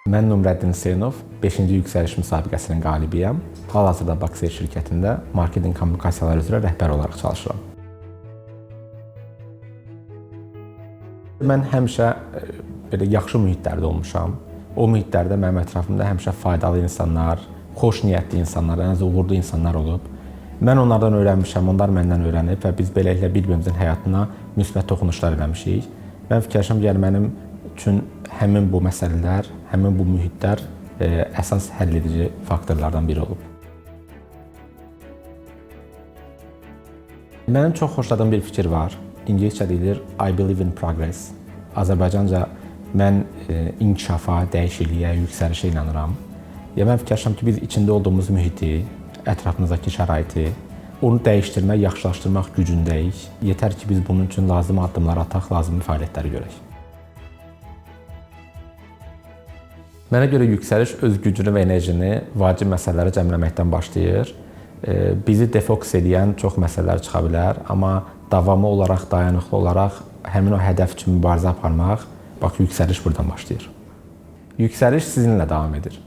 Mən Nurəddin Hüseynov, 5-ci yüksəliş müsabiqəsinin qalibiyəm. Hal-hazırda Baxer şirkətində marketinq kommunikasiyaları üzrə rəhbər olaraq çalışıram. Mən həmişə belə yaxşı mühitlərdə olmuşam. O mühitlərdə mənim ətrafımda həmişə faydalı insanlar, xoş niyyətli insanlar, ən azı uğurlu insanlar olub. Mən onlardan öyrənmişəm, onlar məndən öyrənib və biz beləliklə bir-birimizin həyatına müsbət toxunuşlar eləmişik. Mən fikirləşirəm, yəni mənim üçün həmin bu məsələlər, həmin bu mühitlər əsas həll edici faktorlardan biri olub. Mənim çox xoşladığım bir fikir var. İngiliscə deyilir I believe in progress. Azərbaycanca mən inkişafa, dəyişikliyə, yüksəlişə inanıram. Mən fikirləşirəm ki, biz içində olduğumuz mühiti, ətrafımızdakı şəraiti, onu dəyişdirmək, yaxşılaşdırmaq gücündəyik. Yetər ki, biz bunun üçün lazım addımlar ataq, lazım fəaliyyətləri görək. Mənə görə yüksəliş öz gücünü və enerjini vacib məsələləri cəmləməkdən başlayır. Bizi defokus edən çox məsələlər çıxa bilər, amma davamlı olaraq, dayanıqlı olaraq həmin o hədəf üçün mübarizə aparmaq, bax, yüksəliş buradan başlayır. Yüksəliş sizinlə davam edir.